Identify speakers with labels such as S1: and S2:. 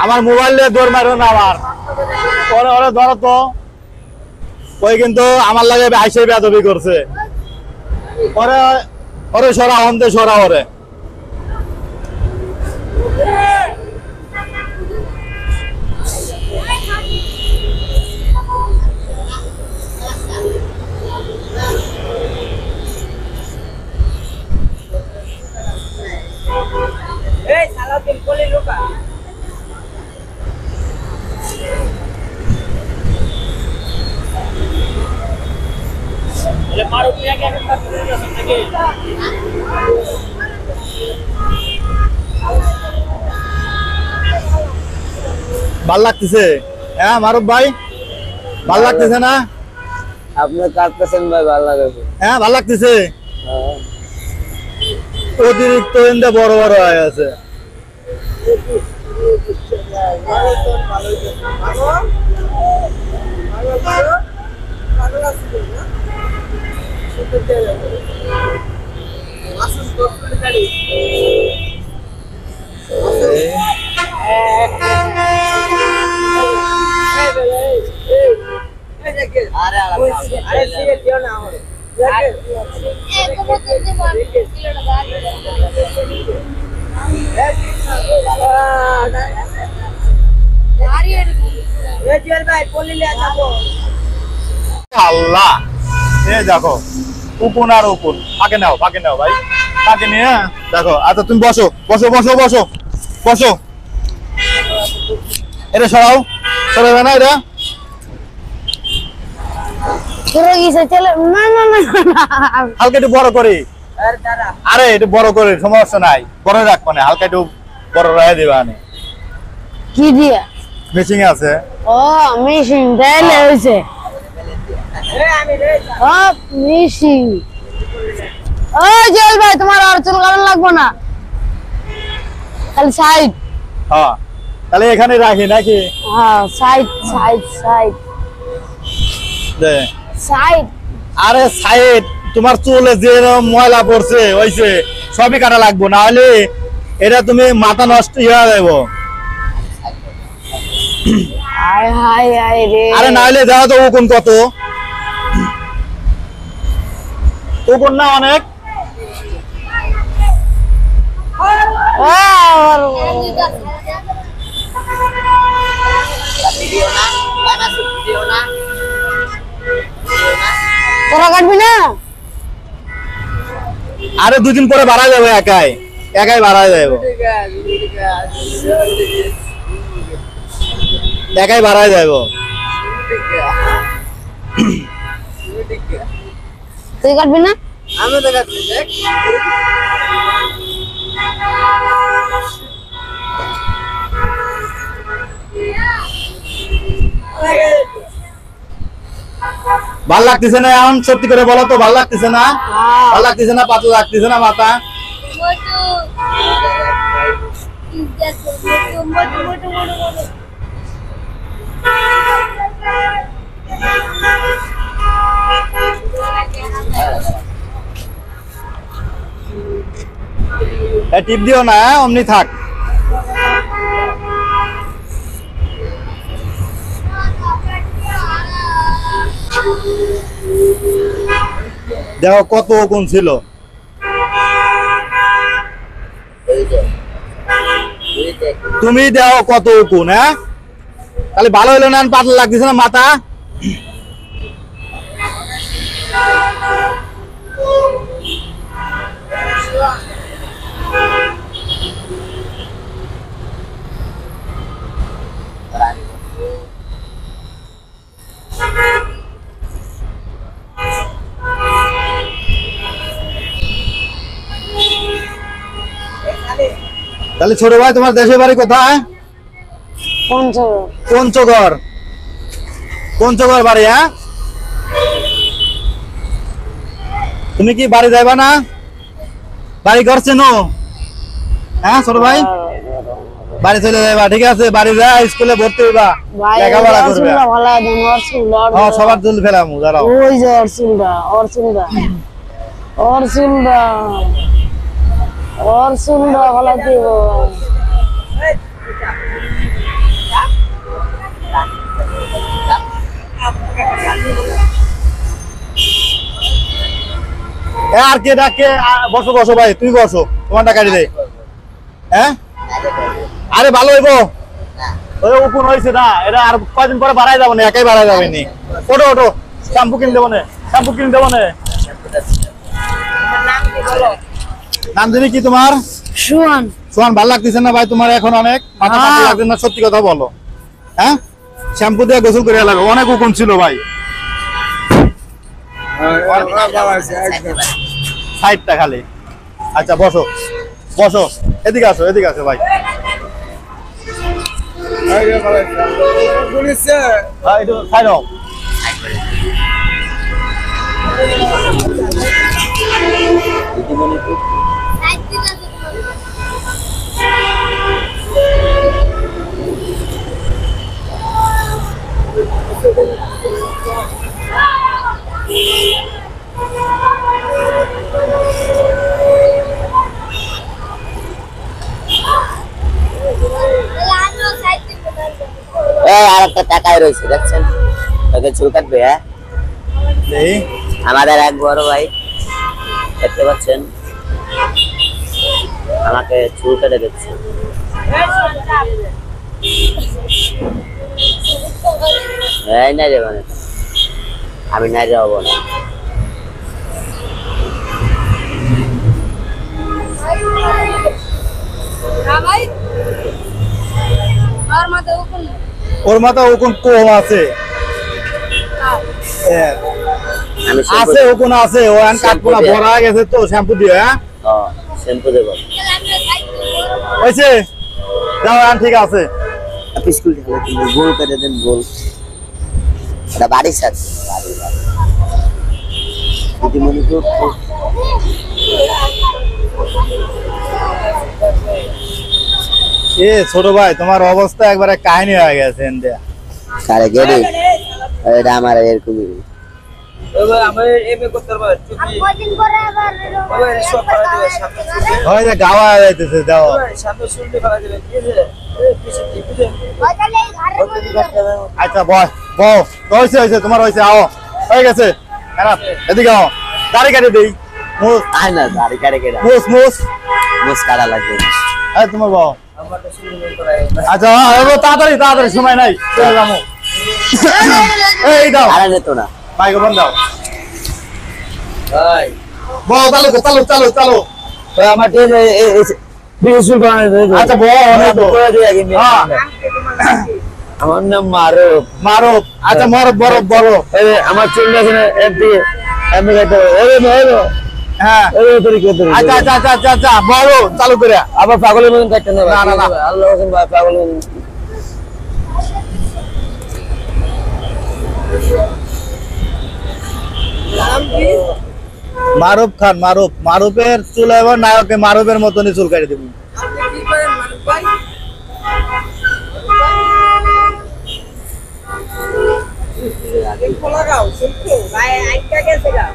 S1: আমার মোবাইল দিয়ে দৌড় মারো না আবার ওরে ওরে ধরো তো ওই কিন্তু আমার লাগে আইসে বেয়াদবি করছে ওরে ওরে সরা হন্তে সরা ওরে
S2: এই শালা তুই কোলে লোকা ले मारो क्या क्या करता है
S1: ভাল লাগতেছে হ্যাঁ মারুফ ভাই ভাল লাগতেছে না
S2: আপনি কাটতেছেন ভাই ভালো লাগছে
S1: হ্যাঁ ভাল লাগতেছে অতিরিক্ত এন্ডে বড় বড় হয়ে আছে আল্লাহ এই দেখো উপন আর উপন ফাঁকে নাও ভাই ফাঁকে নিয়ে দেখো আচ্ছা তুমি বসো বসো বসো বসো বসো এটা সরাও সরাবে না এটা হালকা একটু বড় করি আরে একটু বড় করে সমস্যা নাই বড় রাখ মানে হালকা একটু বড় রায় দেবা
S3: কি দিয়া
S1: মেশিং আছে
S3: ও মেশিং তাইলে হইছে ও মেশিং ও জল ভাই তোমার আর চুল কাটানো লাগবে না খালি সাইড
S1: হ্যাঁ তাহলে এখানে রাখি নাকি
S3: হ্যাঁ সাইড সাইড সাইড
S1: দে
S3: সাইড
S1: আরে সাইড তোমার চুলে যে ময়লা পড়ছে হইছে সবই কাটা লাগবে না হলে এটা তুমি মাথা নষ্ট হয়ে যাবো
S3: হাই হাই হাই রে
S1: আরে না হলে দেখো তো কোন কত কোন না অনেক
S3: তোরা কাটবি না
S1: আরে দুদিন পরে বাড়া যাবে একাই বাড়া যাবে একাই বাড়া যাবে
S3: তুই কাটবি না
S2: আমি তো কাটছি দেখ
S1: ভাল লাগতেছে না এখন সত্যি করে বলো তো ভাল লাগতেছে না ভাল লাগতেছে না পাতলা লাগতেছে না মাথা টিপ দিও না অমনি থাক দেখো কত কোন ছিল তুমি দেখো কত কোন হ্যাঁ তাহলে ভালো হলো না পাতলা লাগতেছে না মাথা তাহলে ছোট ভাই তোমার দেশের বাড়ি কোথায় পঞ্চগড় পঞ্চগড় বাড়ি হ্যাঁ তুমি কি বাড়ি যাইবা না বাড়ি করছে নো হ্যাঁ ছোট ভাই বাড়ি চলে যাইবা ঠিক আছে বাড়ি যা স্কুলে ভর্তি হইবা লেখাপড়া করবে হ্যাঁ সবার চুল ফেলামু দাঁড়াও
S3: ওই যে অরসুলটা ভালো দিব
S1: আর কে ডাকে বসো বসো ভাই, তুই বসো, তোমারটা কাটি দে। হ্যাঁ আরে ভালো হইবো, ওই ওপেন হয়েছে না, এটা আর কয়দিন পরে বাড়াই যাবো না, একাই বাড়াই যাবে নি। ওটো ওটো, শ্যাম্পু কিনে দেবো না, শ্যাম্পু কিনে দেবো না। নাম জানি কি তোমার?
S3: সুহান।
S1: সোহান, ভালো লাগতেছে না ভাই তোমার এখন? অনেক মাথা ফাটা লাগছে না? সত্যি কথা বলো। হ্যাঁ শ্যাম্পু দিয়ে গোসল করে লাগো, অনেক উকুন ছিল ভাই। সাইডটা খালি। আচ্ছা বসো বসো, এদিকে আসো, এদিকে আসো ভাই। একটু সাইড হও।
S2: আর একটা টাকাই রয়েছে দেখছেন, ওকে চুল কাটবে। হ্যাঁ
S1: এই
S2: আমাদের এক বড় ভাই দেখতে পাচ্ছেন, আমাকে চুল কেটে দিচ্ছে। এই না রে, মানে আমি না যাবো না।
S1: ওর মাথা উকুন কম আছে।
S2: আমি
S1: আছে উকুন আছে, ও আন কাটবো না, ভরা গেছে তো শ্যাম্পু দিয়ে। হ্যাঁ
S2: শ্যাম্পু দেবো।
S1: হয়েছে, যাও আন, ঠিক আছে।
S2: স্কুল গোল করে দেন, গোল। এটা বাড়ির সাথে দিদিমণি তো
S1: এ ছোট ভাই, তোমার অবস্থা একবারে কাহিনী হয়ে গেছে।
S2: কারে গেলি, এটা আমার এরকমই।
S1: ওই যে গাওয়া যাইতেছে, দাও। আচ্ছা বয় বউ, হয়েছে হয়েছে, তোমার হয়েছে, আও হয়ে গেছে। খারাপ, এদিকে আও, দাড়ি কাটে দিই। মুস
S2: আয় না, দাড়ি কাটে কেটে
S1: মুস মুস
S2: মুস কাটা লাগবে।
S1: এই তোমার বউ। আচ্ছা তাড়াতাড়ি তাড়াতাড়ি, সময় নাই, চলে যাবো। এই দাও,
S2: আরে নে তো না
S1: মাইক্রোফোন দাও। বউ চালু চালু চালু চালু।
S2: আমার
S1: আচ্ছা বউ, অনেক তো। হ্যাঁ।
S2: আমার নাম মারুফ।
S1: মারুফ, আচ্ছা মারুফ, বড় বড়।
S2: আমার চুল আছে একদিকে,
S1: হ্যাঁ আচ্ছা আচ্ছা আচ্ছা আচ্ছা আচ্ছা, বড় চালু করে।
S2: আবার পাগলের মতন কাটতে না,
S1: না, না।
S2: আল্লাহ ভাই পাগলের মতন।
S1: মারুফ খান, মারুফ, মারুফের চুল এবার নায়কে মারুফের মতনই চুল কাটি দেবো।
S2: লাগাও, ভাই আইটা গেছে গা।